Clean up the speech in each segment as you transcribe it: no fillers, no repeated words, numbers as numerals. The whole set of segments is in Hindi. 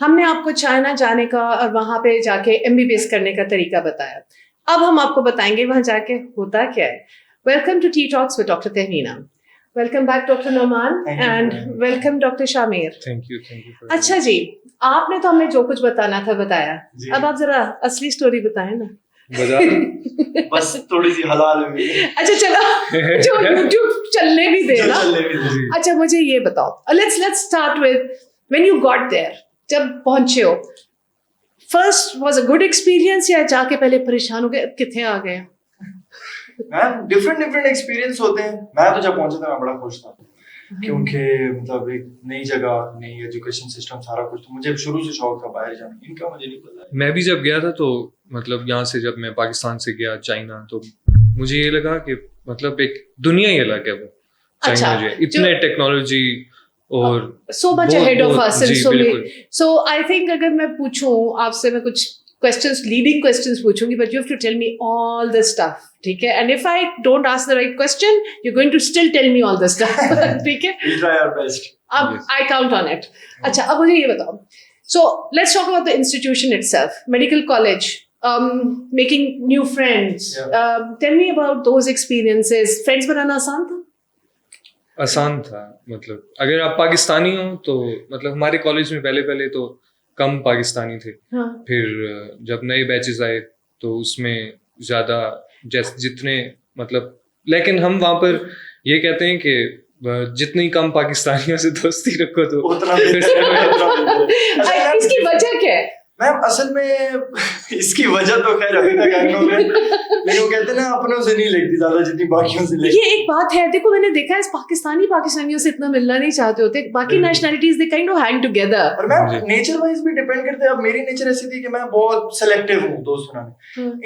हमने आपको चाइना जाने का और वहाँ पे जाके MBBS करने का तरीका बताया। अब हम आपको बताएंगे वहाँ जाके होता क्या है। Welcome to tea talks with doctor Tahmina. Welcome back doctor Noman and welcome doctor Shamir. Thank you. अच्छा जी, आपने तो हमें जो कुछ बताना था बताया, अब आप जरा असली स्टोरी बताएं ना। बस थोड़ी सी हलाल हुई। अच्छा चलो, जो YouTube चलने भी दे ना। अच्छा मुझे ये बताओ, let's start with when you got there, जब पहुंचे हो, first was a good experience या जाके पहले परेशान हो गए कितने आ गए? मैम डिफरेंट एक्सपीरियंस होते हैं। मैं तो जब पहुंचा था मैं बड़ा खुश था, क्योंकि मतलब एक नई जगह, नई एजुकेशन सिस्टम, सारा कुछ। तो मुझे शुरू से शौक था बाहर जाने, इनका मुझे नहीं पता। मैं भी जब गया था तो मतलब यहाँ से जब मैं पाकिस्तान से गया चाइना, तो मुझे ये लगा कि मतलब एक दुनिया ही अलग है वो चाइना। जो इतने टेक्नोलॉजी और so much ahead of us and so I think अगर मैं पूछूं आपसे, मैं कुछ questions, leading questions पूछूंगी, but you have to tell me all the stuff, ठीक है? And if I don't ask the right question, you're going to still tell me all the stuff, ठीक है? We'll try our best. अब I count on it. अच्छा, अब मुझे ये बताओ, so let's talk about the institution itself, medical college, making new friends. Tell me about those experiences. Friends बनाना आसान था? आसान था। मतलब अगर आप पाकिस्तानी हो तो मतलब हमारे कॉलेज में पहले तो कम पाकिस्तानी थे। हाँ। फिर जब नए बैचेस आए तो उसमें ज्यादा जितने मतलब, लेकिन हम वहाँ पर ये कहते हैं कि जितनी कम पाकिस्तानियों से दोस्ती रखो तो उतना इसकी वजह क्या है? मैम असल में इसकी वजह तो खैर अभी तक अननोन है, लेकिन वो कहते हैं ना अपनों से नहीं लगती ज्यादा जितनी बाकियों से लगती। ये एक बात है, देखो मैंने देखा है पाकिस्तानियों से इतना मिलना नहीं चाहते होते, बाकी nationalities they kind of hang together. और मैम नेचर वाइज भी डिपेंड करते हैं। अब मेरी नेचर ऐसी थी कि मैं बहुत सिलेक्टिव हूँ दोस्त बनाने।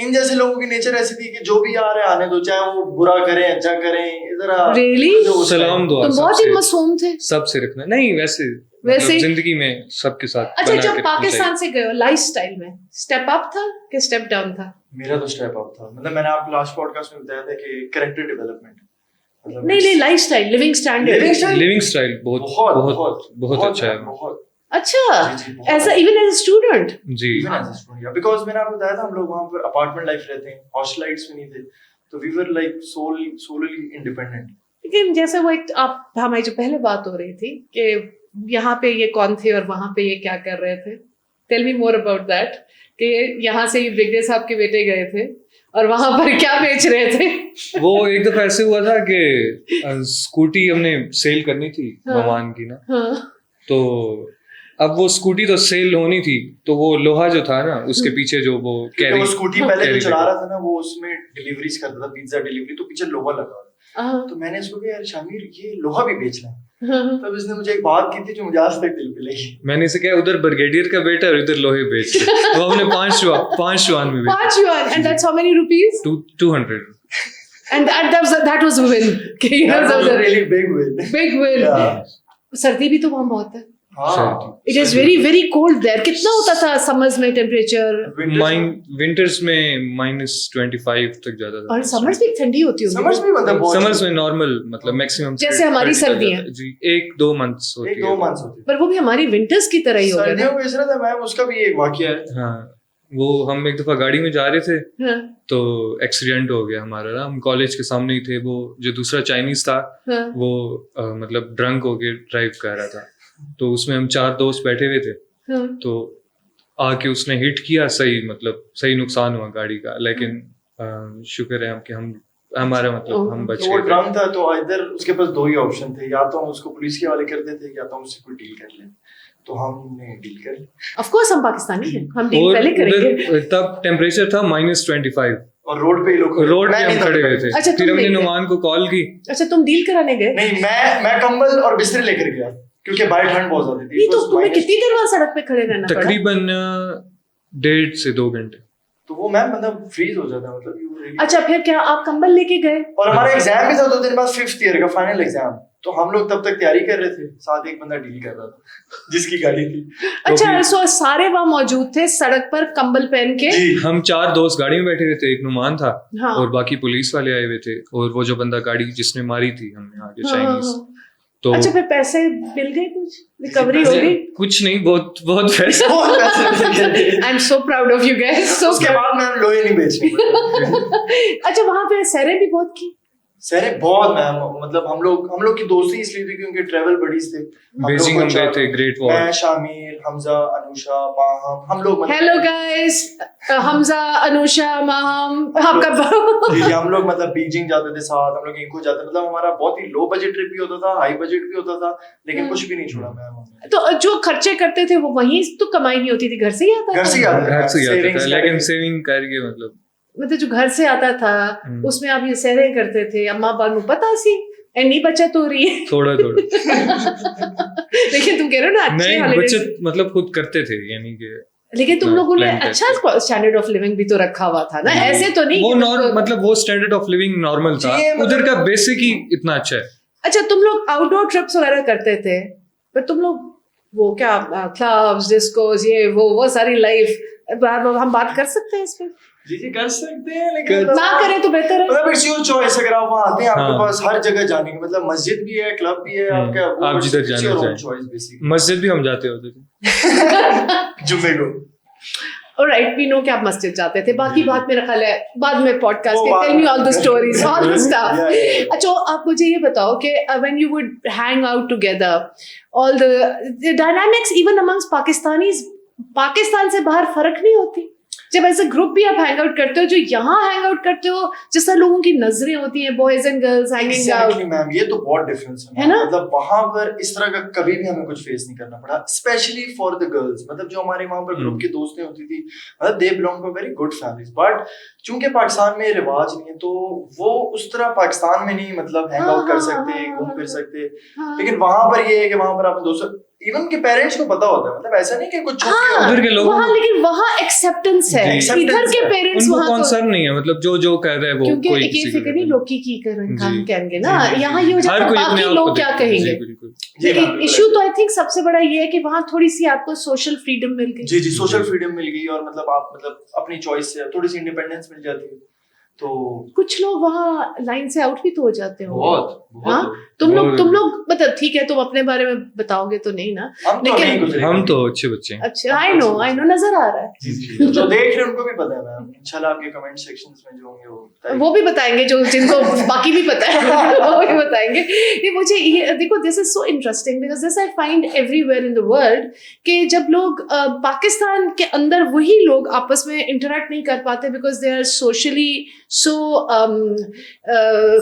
इन जैसे लोगों की नेचर ऐसी थी कि जो भी आ रहे आने दो, चाहे वो बुरा करें अच्छा करें, इधर रियली सलाम दुआ। तुम बहुत ही मासूम थे। सबसे रखना नहीं, वैसे मतलब जिंदगी में सबके साथ। अच्छा जब पाकिस्तान से गए हो, लाइफस्टाइल में स्टेप अप था कि स्टेप डाउन था? मेरा तो स्टेप अप था। मतलब मैंने आपको लास्ट पॉडकास्ट में बताया था कि कैरेक्टर डेवलपमेंट, मतलब नहीं लाइफस्टाइल, लिविंग स्टाइल बहुत अच्छा है। बहुत अच्छा, ऐसा इवन एज अ स्टूडेंट? जी, even as a student, because मैंने आपको बताया था हम लोग वहां पर अपार्टमेंट लाइफ रहते हैं, हॉस्टलाइट्स में नहीं थे, तो we were like solely independent. लेकिन जैसे वो एक आप हमारी जो पहले बात हो रही थी कि यहाँ पे ये कौन थे और वहां पे ये क्या कर रहे थे, tell me more about that. कि यहाँ से ब्रिगेडियर साहब के बेटे गए थे और वहां पर क्या बेच रहे थे? वो एक दफा ऐसे हुआ था कि स्कूटी हमने सेल करनी थी भगवान की ना। हाँ। तो अब वो स्कूटी तो सेल होनी थी, तो वो लोहा जो था ना उसके पीछे जो वो कैरी, वो स्कूटी पहले जो चला रहा था ना वो उसमें डिलीवरीज करता था, पिज्जा डिलीवरी, तो पीछे लोहा लगा। तो मैंने इसको कहा यार शामिर ये लोहा भी बेचना है। तब इसने मुझे एक बात की थी जो मुझे आज तक दिल पे लगी। मैंने इसे कहा उधर ब्रिगेडियर का बेटा और इधर लोहे बेच रहे। वो हमने 5 युआन में बेचा। 5 yuan, and that's how many rupees? 200. And that was a win. That was a really big win. Big win. सर्दी भी तो वहाँ बहुत है। हाँ। It is very very cold there. कितना होता था समर्स में टेम्परेचर? विंटर्स में -25 तक जाता था। और समर्स भी ठंडी होती होगी। समर्स में मतलब समर्स में नॉर्मल मतलब मैक्सिमम जैसे हमारी सर्दियाँ जी 1-2 मंथ्स होती है। 1-2 मंथ्स होती है, पर वो भी हमारी विंटर्स की तरह ही होगा। सर्दियों में इस तरह था मैम, उसका भी एक वाकया है। हाँ, वो हम एक दफा गाड़ी में जा रहे थे। हाँ। तो एक्सीडेंट हो गया हमारा ना, हम कॉलेज के सामने ही थे। वो जो दूसरा चाइनीज था वो मतलब ड्रंक होके ड्राइव कर रहा था, तो उसमें हम 4 दोस्त बैठे हुए थे। तो आके उसने हिट किया, सही नुकसान हुआ गाड़ी का, लेकिन शुक्र है कि हमारा मतलब हम बच गए। वो ड्रंक था तो इधर उसके पास 2 ही ऑप्शन थे, या तो हम उसको पुलिस के हवाले कर देते या तो हम उससे कोई डील कर लें। तो हमने डील कर ली। ऑफ कोर्स हम पाकिस्तानी हैं, हम डील पहले करेंगे। तब टेम्परेचर था -25 और रोड पे हम खड़े हुए थे। अच्छा, फिर हमने नुमान को कॉल की। अच्छा तुम डील कराने गए? नहीं, मैं कंबल और बिस्तर लेकर गया क्योंकि बाहर ठंड बहुत ज्यादा थी। तो तुम्हें कितनी देर बाद सड़क पे खड़े रहना पड़ा? तकरीबन 1.5 से 2 घंटे। तो वो मैम मतलब फ्रीज हो जाता मतलब। अच्छा फिर क्या आप कंबल लेके गए? और हमारा एग्जाम भी था 2 दिन बाद, 5th ईयर का फाइनल एग्जाम। तो हम लोग तब तक तैयारी कर रहे थे, साथ एक बंदा डील कर रहा था जिसकी गाड़ी थी। अच्छा सो सारे वहाँ मौजूद थे सड़क पर कंबल पहन के? हम 4 दोस्त गाड़ी में बैठे हुए थे, एक नुमान था। हाँ। और बाकी पुलिस वाले आए हुए थे, और वो जो बंदा गाड़ी जिसने मारी थी हमने आगे चाइनीज, तो अच्छा, फिर पैसे मिल गए, कुछ रिकवरी हो गई? कुछ नहीं, बहुत बहुत पैसे। I am so proud of you guys. So उसके बाद मैं लोहे नहीं बेच रही। अच्छा, वहां पे सैरें भी बहुत की? सर बहुत मैम, मतलब हम लोग की दोस्ती इसलिए थी क्योंकि ट्रैवल बडीज थे। बेजिंग हम गए थे, ग्रेट वॉल। मैं, शामिल, हमजा, अनुषा, माहम, हम लोग हेलो गाइस, हमजा, अनुषा, माहम, आपका जी हम लोग मतलब बीजिंग जाते थे साथ, हम लोग इंको जाते, मतलब हमारा बहुत ही लो बजट ट्रिप भी होता था, हाई बजट भी होता था, लेकिन कुछ भी नहीं छोड़ा मैम। तो जो खर्चे करते थे वो वहीं तो कमाई नहीं होती थी, घर से ही आता था? घर से ही आता था, लेकिन सेविंग करके मतलब जो घर से आता था उसमें आप ये सैरें करते थे, अम्मा बानू पता सी नहीं बचत हो रही है थोड़ा लेकिन तुम कह रहे हो ना अच्छे नहीं, बचत मतलब खुद करते थे, यानी कि लेकिन तुम लोगों ने अच्छा स्टैंडर्ड ऑफ लिविंग भी तो रखा हुआ था ना, ऐसे तो नहीं वो मतलब वो स्टैंडर्ड ऑफ लिविंग नॉर्मल था, उधर का बेसिक ही इतना अच्छा है। अच्छा, तुम लोग आउटडोर ट्रिप्स वगैरह करते थे, पर तुम लोग वो क्या क्लब्स, डिस्कोस, ये वो सारी लाइफ हम बात कर सकते हैं इस पे? जी कर सकते हैं, लेकिन ना करें तो बेहतर है। मतलब इट्स योर चॉइस, अगर आप वहां आते हैं आपके पास हर जगह जाने की, मतलब मस्जिद भी है, क्लब भी है, आपका आप जिधर जाना चाहें। मस्जिद भी हम जाते होते थे जुम्मे को। ऑलराइट, वी नो कि आप मस्जिद जाते थे, बाकी बात मेरा ख्याल है बाद में पॉडकास्ट के tell me all the stories, all the stuff. अच्छा, आप मुझे ये बताओ कि when you would hang out together, all the dynamics even amongst Pakistanis, Pakistan से बाहर फर्क नहीं होती जब ऐसे ग्रुप भी आप हैंग आउट करते हो जो यहाँ हैंग आउट करते हो, जिस तरह लोगों की नजरें होती हैं boys and girls hanging out? Ma'am ये तो बहुत डिफरेंस है ना, मतलब वहां पर इस तरह का कभी भी हमें कुछ फेस नहीं करना पड़ा, स्पेशली फॉर द गर्ल्स। मतलब जो हमारे वहां पर ग्रुप की दोस्तें होती थी, मतलब they belong to very good families, but चूंकि पाकिस्तान में रिवाज नहीं है तो वो उस तरह पाकिस्तान में नहीं मतलब हैंग आउट कर सकते, घूम फिर सकते। लेकिन वहां पर ये है कि वहां पर अपने दोस्तों, इवन के पेरेंट्स को पता होता है, मतलब ऐसा नहीं कि कुछ उधर के लोग वहां, लेकिन वहां एक्सेप्टेंस है, इधर के पेरेंट्स वहां कंसर्न नहीं है, मतलब जो कह रहे हैं वो क्योंकि कोई ये फिक्र नहीं लोग की काम कहेंगे ना, यहाँ ये हो जाता है बाकी लोग क्या कहेंगे। इशू तो आई थिंक सबसे बड़ा ये है कि वहां थोड़ी सी आपको सोशल फ्रीडम मिल गई। जी सोशल फ्रीडम मिल गई, और मतलब आप मतलब अपनी चॉइस से थोड़ी सी इंडिपेंडेंस मिल जाती है। तो कुछ लोग वहाँ लाइन से आउट भी तो हो जाते हो। बहुत हाँ, तुम लोग मतलब ठीक है, तुम अपने बारे में बताओगे तो नहीं ना, लेकिन हम तो अच्छे बच्चे हैं। अच्छा, आई नो नजर आ रहा है। जो देख रहे हैं उनको भी पता है मैम, इंशाल्लाह आपके कमेंट सेक्शंस में जो होंगे वो भी बताएंगे, जो जिनको बाकी भी पता है वो भी बताएंगे। ये मुझे ये देखो, this is so interesting because this I find everywhere in the world कि जब लोग पाकिस्तान के अंदर वही लोग आपस में इंटरेक्ट नहीं कर पाते because they are socially so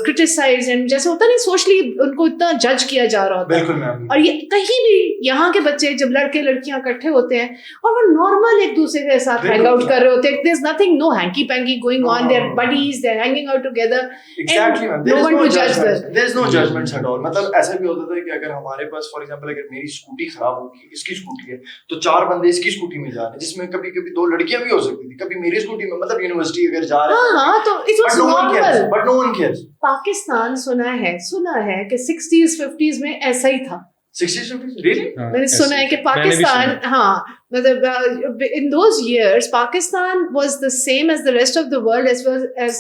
criticise, and जैसे होता नहीं सोशली उनको इतना जज किया जा रहा होता है। और ये कहीं भी यहाँ के बच्चे जब लड़के लड़कियां इकट्ठे होते हैं और वो नॉर्मल एक दूसरे के साथ हैंग आउट कर रहे होते हैं, there is nothing, no hanky panky going on, they're buddies, they're hanging out together, no one to जज there, there is no judgments at all. मतलब ऐसा भी होता था कि अगर हमारे पास फॉर एग्जांपल अगर मेरी स्कूटी खराब होगी, इसकी स्कूटी है, तो 4 बंदे इसकी स्कूटी में जा रहे हैं, जिसमें कभी कभी 2 लड़कियां भी हो सकती थी, कभी मेरी स्कूटी में, मतलब यूनिवर्सिटी अगर जा रहे हैं। हाँ, तो it was normal, but no one cares. Pakistan सुना है कि 60s 50s में ऐसा ही था। 60s 50s really? मैंने सुना है कि पाकिस्तान, हाँ, मतलब in those years Pakistan was the same as the rest of the world as well as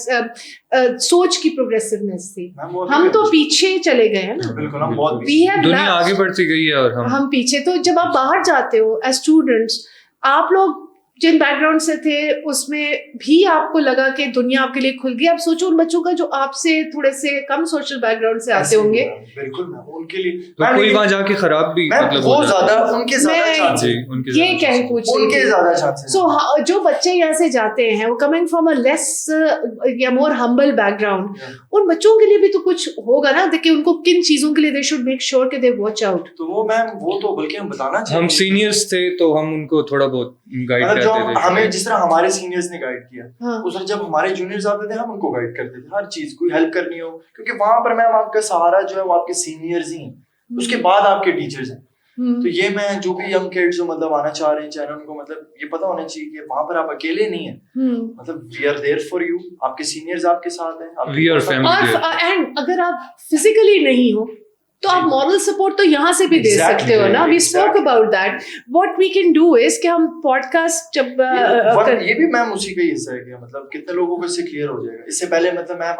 सोच की प्रोग्रेसिवनेस थी। हम तो पीछे चले गए हैं ना, बिल्कुल हम बहुत दुनिया आगे बढ़ती गई है और हम पीछे। तो जब आप बाहर जाते हो एज स्टूडेंट्स, आप लोग जिन बैकग्राउंड से थे उसमें भी आपको लगा कि दुनिया आपके लिए खुल गई। आप सोचो उन बच्चों का जो आपसे थोड़े से कम सोशल बैकग्राउंड से आते होंगे, बिल्कुल मैम, उनके लिए तो कोई वहां जाके खराब भी मतलब वो ज्यादा उनके ज्यादा चांस है, ये क्या है पूछ रही उनके ज्यादा चांस है। सो जो बच्चे यहाँ से जाते हैं वो कमिंग फ्रॉम अ लेस या मोर हम्बल बैकग्राउंड, उन बच्चों के लिए भी तो कुछ होगा ना, देखिए उनको किन चीजों के लिए दे शुड मेक श्योर कि दे वॉच आउट। तो वो मैम वो तो बल्कि हम बताना चाहिए, हम सीनियर्स थे तो हम उनको थोड़ा बहुत गाइड करते थे, हमें जिस तरह हमारे सीनियर्स ने गाइड किया, उस तरह जब हमारे जूनियर्स आते थे हम उनको गाइड करते थे, हर चीज कोई हेल्प करनी हो, क्योंकि वहां पर मैम आपका सहारा जो है वो आपके सीनियर्स ही हैं, उसके बाद आपके टीचर्स हैं। तो ये मैं जो भी यंग किड्स जो मतलब आना चाह रहे हैं चैनल, उनको मतलब ये पता होना चाहिए कि वहां पर आप अकेले नहीं है, मतलब we are there for you, आपके सीनियर्स आपके साथ हैं, वी आर फैमिली। एंड अगर आप फिजिकली नहीं हो तो आप मॉरल सपोर्ट तो यहाँ से भी दे सकते हो ना। We spoke about that, what we can do is कि हम पॉडकास्ट जब ये भी मैम उसी का ही हिस्सा है कि मतलब कितने लोगों को इससे क्लियर हो जाएगा। इससे पहले मतलब मैम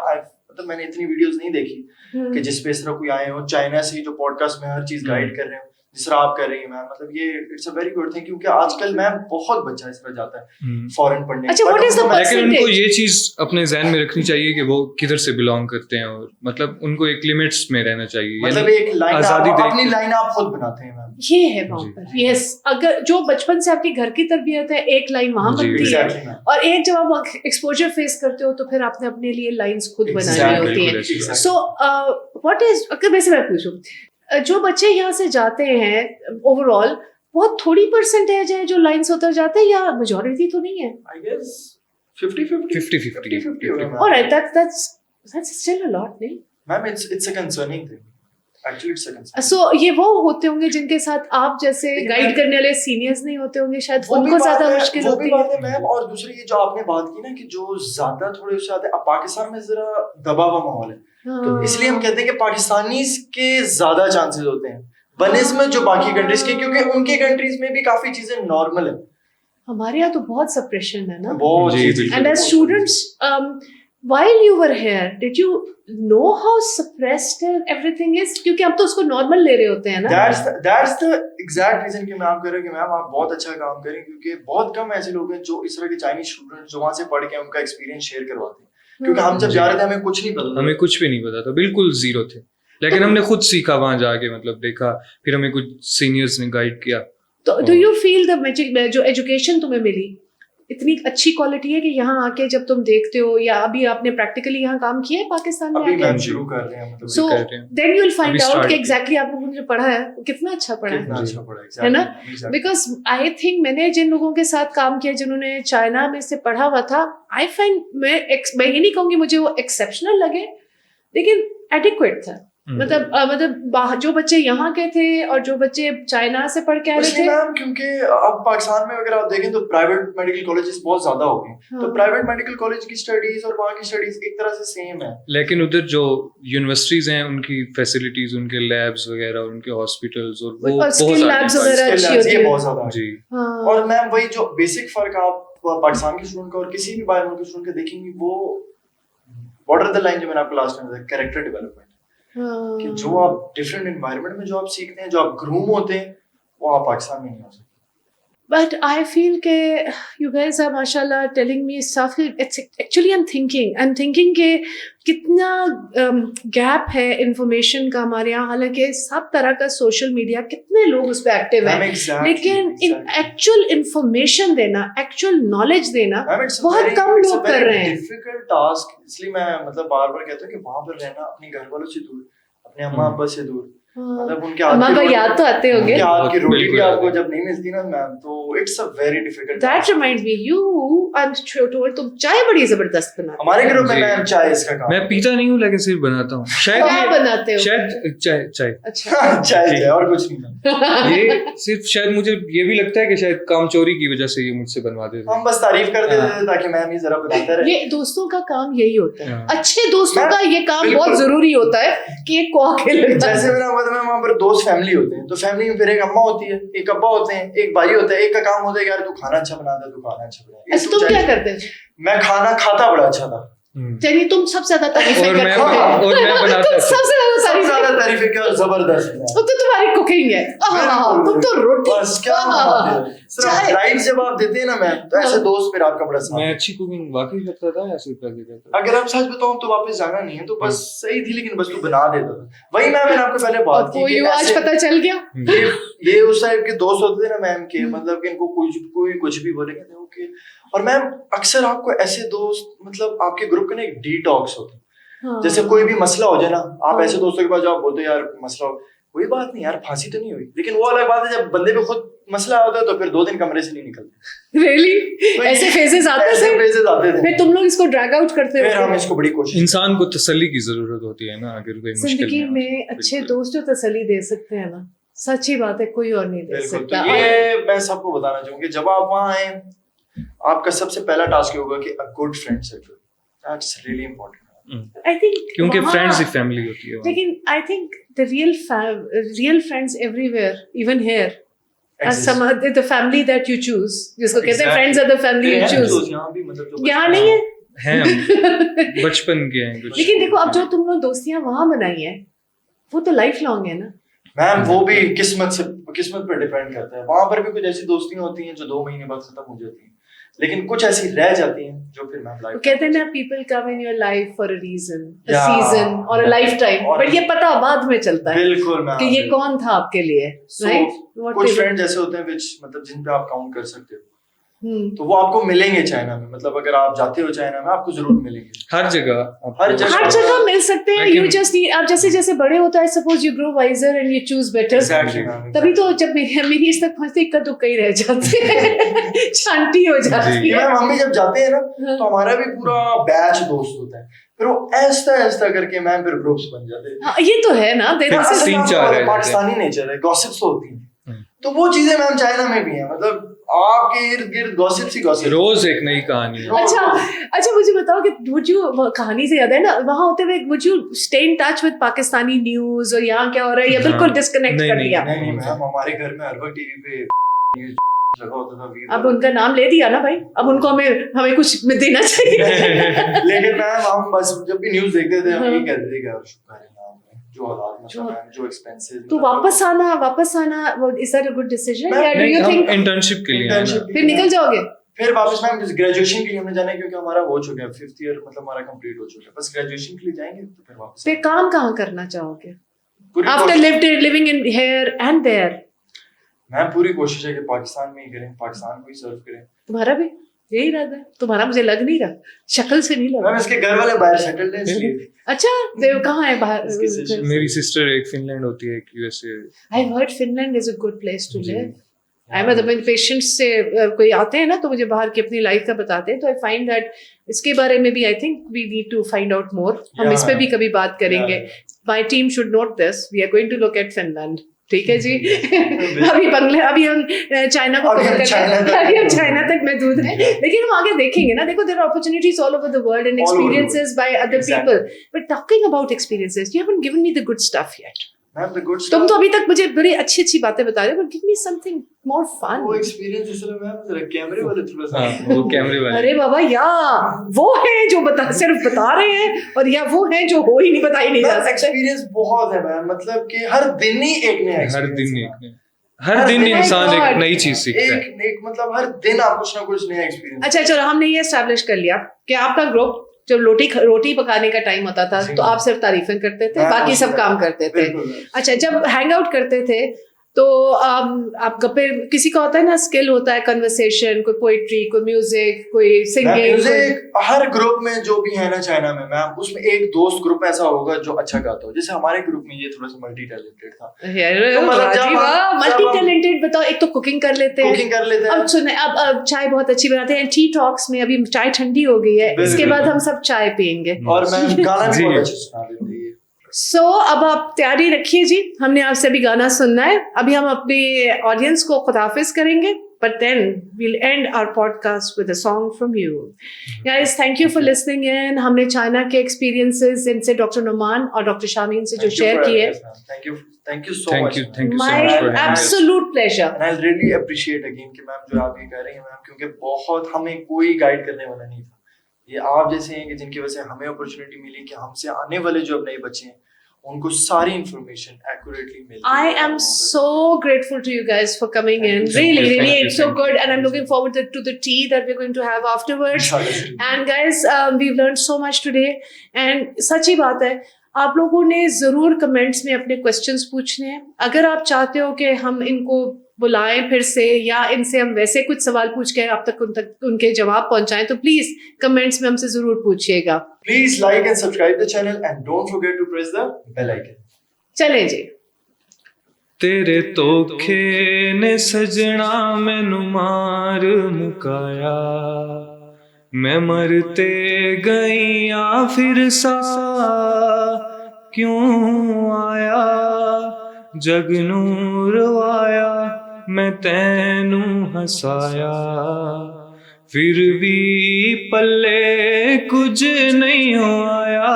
मतलब मैंने इतनी वीडियोस नहीं देखी कि जिस पे इस तरह कोई आए हो चाइना से जो पॉडकास्ट में हर चीज गाइड कर रहे हो जिस तरह आप कर रही हैं मैम, मतलब ये it's a very good thing क्योंकि आजकल मैम बहुत बच्चा इस तरह जाता है फॉरेन पढ़ने। अच्छा, what is the लेकिन उनको ये चीज अपने ज़हन में रखनी चाहिए कि वो किधर से बिलोंग करते हैं और मतलब उनको एक लिमिट्स में रहना चाहिए, मतलब एक लाइन अपनी लाइन आप खुद बनाते हैं मैम, ये है वहाँ पर। यस, अगर जो बचपन से आपके घर की तरबियत है एक लाइन वहां बनती है और एक जब आप एक्सपोजर फेस करते हो तो फिर आपने अपने लिए लाइंस खुद बनानी होती है। सो व्हाट इज, अगर वैसे मैं पूछूं, जो बच्चे यहाँ से जाते हैं ओवरऑल बहुत थोड़ी परसेंटेज है जो लाइन से उतर जाते हैं या मेजॉरिटी तो नहीं है? I guess 50-50 alright, that's still a lot, नहीं ma'am? it's a concerning thing, actually it's a concerning। So ये वो होते होंगे जिनके साथ आप जैसे गाइड करने वाले सीनियर्स नहीं होते होंगे, शायद उनको ज्यादा मुश्किल होती है मैम। और दूसरी ये जो आपने बात की ना कि जो ज्यादा थोड़े से आते हैं, पाकिस्तान में जरा दबा हुआ माहौल है तो इसलिए हम कहते हैं कि पाकिस्तानीज के ज्यादा चांसेस होते हैं बनिस्बत जो बाकी कंट्रीज के, क्योंकि उनके कंट्रीज में भी काफी चीजें नॉर्मल है। हमारे यहाँ तो बहुत सप्रेशन है ना, बहुत। And as students while you were here did you know how suppressed everything is? क्योंकि आप तो उसको नॉर्मल ले रहे होते हैं ना। that's the exact reason कि मैम कह रहे हैं कि मैम आप बहुत अच्छा काम करें, क्योंकि बहुत कम ऐसे लोग हैं जो इस तरह के चाइनीज स्टूडेंट जो वहां से पढ़ के उनका एक्सपीरियंस शेयर करवाते हैं, क्योंकि हम जब जा रहे थे हमें कुछ नहीं पता, हमें कुछ भी नहीं पता था, बिल्कुल जीरो थे, लेकिन हमने खुद सीखा वहां जाके, मतलब देखा, फिर हमें कुछ सीनियर्स ने गाइड किया। तो do you feel the magic जो एजुकेशन तुम्हें मिली इतनी अच्छी क्वालिटी है कि यहाँ आके जब तुम देखते हो या अभी आपने प्रैक्टिकली यहाँ काम किया है पाकिस्तान में आके? शुरू कर रहे हैं, मतलब so then you will find out कि एग्जैक्टली आप लोगों ने जो पढ़ा है वो कितना अच्छा पढ़ा है ना? बिकॉज आई थिंक मैंने जिन लोगों के साथ काम किया जिन्होंने चाइना में से पढ़ा हुआ था, आई फाइंड मैं ये नहीं कहूँगी मुझे वो एक्सेप्शनल लगे, लेकिन एडिक्वेट था। मतलब जो बच्चे यहाँ के थे और जो बच्चे चाइना से पढ़ के आए थे मैम, क्योंकि अब पाकिस्तान में अगर आप देखें तो प्राइवेट मेडिकल कॉलेजेस बहुत ज्यादा हो गए, तो प्राइवेट मेडिकल कॉलेज की स्टडीज और वहाँ की स्टडीज एक तरह से सेम है, लेकिन उधर जो यूनिवर्सिटीज हैं उनकी फैसिलिटीज, उनके लैब्स वगैरह, उनके हॉस्पिटल्स और वो स्किल लैब्स वगैरह अच्छी होती है, बहुत ज्यादा जी। और मैम वही जो बेसिक फर्क आप पाकिस्तान के स्टूडेंट का और किसी भी बाहर मुल्क के स्टूडेंट का देखेंगे, वो बॉर्डर द लाइन जो मैंने आपको लास्ट टाइम बताया, कैरेक्टर डेवलपमेंट, कि जो आप डिफरेंट एनवायरनमेंट में जो आप सीखते हैं, जो आप ग्रूम होते हैं, वो आप पाकिस्तान में नहीं हो सकते। But I feel के you guys are माशाल्लाह telling me stuff. Actually I'm thinking के कितना गैप है इंफॉर्मेशन का हमारे यहाँ, हालांकि सब तरह का सोशल मीडिया कितने लोग उस पर एक्टिव हैं, लेकिन एक्चुअल इंफॉर्मेशन देना, एक्चुअल नॉलेज देना बहुत कम लोग कर रहे हैं। डिफिकल्ट टास्क, इसलिए मैं मतलब बार बार कहता हूँ कि वहां पर रहना अपने घर वालों से दूर, अपने अम्मा अब्बा से दूर, मतलब उनके याद तो आते होंगे, उनके हाथ की रोटी भी आपको जब नहीं मिलती ना मैम, तो it's a very difficult. That reminds me, you I am told तुम चाय बड़ी जबरदस्त बनाते हो। हमारे ग्रुप में मैम चाय इसका काम, मैं पीता नहीं हूँ लेकिन सिर्फ बनाता हूँ। शायद क्या बनाते हो? शायद चाय। अच्छा चाय और कुछ नहीं। ये सिर्फ शायद मुझे ये भी लगता है कि शायद कामचोरी की वजह से ये मुझसे बनवा देते हैं। हम बस तारीफ करते थे ताकि मैम ये जरा बनाते रहे। ये दोस्तों का काम यही होता है, अच्छे दोस्तों का ये काम बहुत जरूरी होता है कि एक को आके लगता है। जैसे मेरा मतलब है वहाँ पर दोस्त फैमिली होते हैं, तो फैमिली में फिर एक अम्मा होती है, एक अब्बा होते हैं, एक भाई होता है, एक का काम होता है यार तू खाना अच्छा बना दे, तू खाना अच्छा बना। अच्छा तुम क्या करते थे? मैं खाना खाता बड़ा अच्छा था। चलिए तुम सबसे ज्यादा तारीफें करते हो और मैं बनाता सबसे ज्यादा तारीफें क्या जबरदस्त है। तो तुम्हारी कुकिंग है, तुम तो रोटी बस क्या ड्राइव जब आप देते हैं ना मैम, तो ऐसे दोस्त फिर आपका बड़ा साथ। मैं अच्छी कुकिंग वाकई करता था, ऐसे करता था। अगर आप सच बताऊं तो वापस जाना नहीं है, तो बस सही थी, लेकिन बस तू बना देता था। वही मैंने आपको पहले बात की, आज पता चल गया ये उस टाइप के दोस्त होते थे ना मैम के, मतलब कि इनको कोई कुछ भी बोलेगा तो ओके। और मैम अक्सर आपको ऐसे दोस्त, मतलब आपके ग्रुप के ना एक डिटॉक्स होते हैं, जैसे कोई भी मसला हो जाए ना, आप ऐसे दोस्तों के पास जाओ, बोलते यार मसला हो, कोई बात नहीं यार, फांसी तो नहीं हुई, लेकिन वो अलग बात है जब बंदे पे खुद मसला होता है तो फिर 2 दिन कमरे से नहीं निकलते। Really? ऐसे फेजेस आते थे, फिर तुम लोग इसको ड्रैग आउट करते हो। फिर हम इसको बड़ी कोशिश, इंसान को तसल्ली की जरूरत होती है ना, अगर कोई मुश्किल जिंदगी में अच्छे दोस्त जो तसल्ली दे सकते हैं ना, सच्ची बात है, कोई और नहीं दे सकता। तो ये मैं सबको बताना चाहूंगी, जब आप वहां आए, आपका सबसे पहला टास्क होगा कि a good friend circle, that's really important. I think क्योंकि फ्रेंड्स ही फैमिली होती है, लेकिन I think the real friends everywhere, even here, the family that you choose, जिसको कहते हैं friends are the family you choose, यहाँ नहीं है, हैं हम बचपन के हैं कुछ। लेकिन देखो अब जो तुम लोग दोस्तियां वहां बनाई है वो तो लाइफ लॉन्ग है ना मैम। वो भी किस्मत पर डिपेंड करता है। वहां पर भी कुछ ऐसी दोस्तियां होती हैं जो 2 महीने बाद खत्म हो जाती हैं, लेकिन कुछ ऐसी रह जाती हैं जो फिर मैम लाइफ। कहते हैं ना people come in your life for a reason, a season और अ लाइफ टाइम, बट ये पता बाद में चलता है बिल्कुल मैम कि ये कौन था आपके लिए, राइट? कुछ फ्रेंड्स ऐसे होते हैं which मतलब जिन पे आप काउंट कर सकते हो, तो वो आपको मिलेंगे चाइना में। मतलब अगर आप जाते हो चाइना में आपको जरूर मिलेंगे, हर जगह मिल सकते हैं। यू जस्ट आप जैसे जैसे बड़े होता है, suppose you grow wiser and you choose better. Exactly तभी तो जब मेरी इस तक पहुंचते इक्का दुक्का ही रह जाते हैं शांति हो जाती है। मैम हम भी जब जाते हैं ना तो हमारा भी पूरा बैच दोस्त होता है, फिर वो ऐसा करके मैम फिर ग्रुप्स बन जाते हैं। ये तो है ना, पाकिस्तानी नेचर है, गॉसिप्स तो होती है, तो वो चीजें मैम चाइना में भी है। मतलब आपके इर्द गिर्द गॉसिप्स ही गॉसिप, रोज एक नई कहानी है। अच्छा मुझे बताओ कि वुड यू, कहानी से याद है ना, वहां होते हुए would you stay in touch with Pakistani news और यहाँ क्या हो रहा है, या बिल्कुल डिस्कनेक्ट कर दिया? नहीं मैम, हमारे घर में हर वक्त टीवी पे न्यूज़ लगा होता था। अब उनका नाम ले दिया ना भाई, अब उनको हमें कुछ देना चाहिए। लेकिन मैम हम बस जब भी न्यूज़ देखते थे हम यही कहते थे कि यार शुक्र है जो हालात मतलब जो एक्सपेंसेस। तो वापस आना is that a good decision या डू यू थिंक इंटर्नशिप के लिए फिर निकल जाओगे? फिर वापस मैम ग्रेजुएशन के लिए हमने जाना है, क्योंकि हमारा हो चुका है 5th ईयर, मतलब हमारा कंप्लीट हो चुका है। बस ग्रेजुएशन के लिए जाएंगे तो फिर वापस। फिर काम कहाँ करना चाहोगे after living in here and there? Ma'am पूरी कोशिश है कि पाकिस्तान में ही करें, पाकिस्तान को ही सर्व करें। तुम्हारा भी यही इरादा है? तुम्हारा मुझे लग नहीं रहा, शक्ल से नहीं लग रहा। मैम इसके घर वाले बाहर सेटल्ड हैं इसलिए। अच्छा देव कहाँ है बाहर? मेरी सिस्टर एक फिनलैंड होती है, एक USA. I heard Finland is a good place to live. I मतलब मेरे पेशेंट्स से कोई आते हैं ना तो मुझे बाहर की अपनी लाइफ का बताते हैं, तो आई फाइंड दैट इसके बारे में भी I think we need to find out more. हम इस पे भी कभी बात करेंगे। My team should note this, we are going to look at Finland. ठीक है जी। अभी हम चाइना को कवर करते हैं, अभी हम चाइना तक महदूद हैं, लेकिन हम आगे देखेंगे ना। देखो, there are opportunities all over the world and experiences by other people, but talking about experiences, you haven't given me the good stuff yet. Ma'am the good stuff, तुम तो अभी तक मुझे बड़ी अच्छी बातें बता रहे हो, but give me something more fun. वो एक्सपीरियंस इसलिए मैम जरा कैमरे वाले थोड़ा सा। वो कैमरे वाले, अरे बाबा, या वो है जो सिर्फ बता रहे हैं, और या वो है जो हो ही नहीं, बता ही नहीं जा सकते। एक्सपीरियंस बहुत है मैम, मतलब कि हर दिन ही एक नया एक्सपीरियंस, हर दिन इंसान एक नई चीज सीखता है। एक मतलब हर दिन आप कुछ ना कुछ नया एक्सपीरियंस। अच्छा चलो, हमने ये एस्टैब्लिश कर लिया कि आपका ग्रुप जब रोटी पकाने का टाइम होता था तो आप सिर्फ तारीफें करते थे, बाकी सब काम करते थे। अच्छा, जब हैंग आउट करते थे तो आप गप्पे, किसी का होता है ना स्किल होता है, कन्वर्सेशन, कोई पोइट्री, कोई म्यूजिक, कोई सिंगिंग। हर ग्रुप में जो भी है ना चाइना में मैम, उसमें एक दोस्त ग्रुप ऐसा होगा जो अच्छा गाता हो। जैसे हमारे ग्रुप में ये थोड़ा सा मल्टी टैलेंटेड था। मल्टी टैलेंटेड बताओ, एक तो कुकिंग कर लेते हैं। अब सुने, अब चाय बहुत अच्छी बनाते हैं। टी टॉक्स में अभी चाय ठंडी हो गई है, इसके बाद हम सब चाय पियेंगे, और मैं गाना भी बहुत अच्छा सुना देती है। अब आप तैयारी रखिए जी, हमने आपसे अभी गाना सुनना है। अभी हम अपने ऑडियंस को खुदाफिज करेंगे, but then we'll end our podcast with a song from you. Guys, thank you for listening in. हमने चाइना के experiences इनसे डॉक्टर नुमान और डॉक्टर शामीन से जो शेयर किए। Thank you so much. My absolute pleasure. And I really appreciate again कि मैम जो आप ये कह रही हैं मैम, क्योंकि बहुत हमें कोई गाइड करने वाला नहीं था। ये आप जैसे हैं कि जिनकी वजह से हमें अपॉर्चुनिटी मिली कि हमसे आने वाले जो अब नए बच्चे हैं उनको सारी information accurately mill. I am so grateful to you guys for coming in. Really, it's so good, and I'm looking forward to the tea that we're going to have afterwards. And guys, we've learned so much today. And सच्ची बात है, आप लोगों ने जरूर कमेंट्स में अपने क्वेश्चंस पूछने हैं। अगर आप चाहते हो कि हम इनको बुलाएं फिर से, या इनसे हम वैसे कुछ सवाल पूछ के आप तक उनके जवाब पहुंचाएं, तो प्लीज कमेंट्स में हमसे जरूर पूछिएगा। Please like and subscribe the channel and don't forget to press the bell icon. चलें जी। तेरे तोखे ने सजना मैनू मार मुकाया, मैं मरते गईया फिर सा क्यों आया, जग नूर वाया मैं तैनू हसाया, फिर भी पल्ले कुछ नहीं हो आया,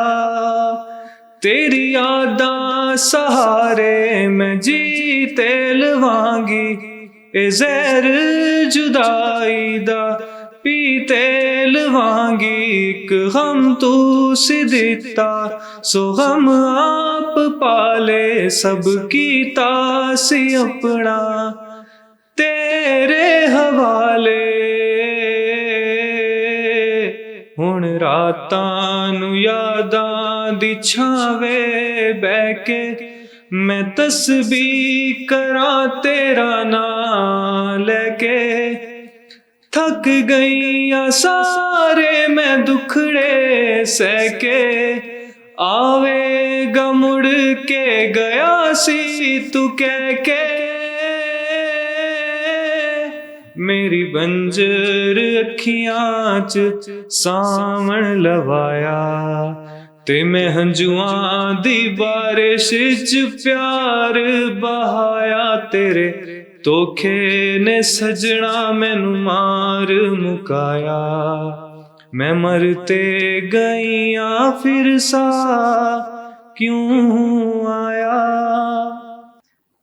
तेरी यादां सहारे मैं जीते लवांगी, ए ज़हर जुदाई दा पीते लवांगी एक गम तू सी दिता सो गम आप पाले सबकी तासी अपना तेरे हवाले हुण रातां नू यादां दी छावे बैके मैं तस्बीह करां तेरा नां लेके थक गईया सारे मैं दुखड़े सहके आवेगा मुड़ के गया सी तू कह के मेरी बंजर अखियां च सावण लवाया ते मैं हंजुआं दी बारिश च प्यार बहाया तेरे धोखे ने सजना मैनू मार मुकाया मैं मरते गईया फिर सा क्यों आया।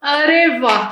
अरे वाह,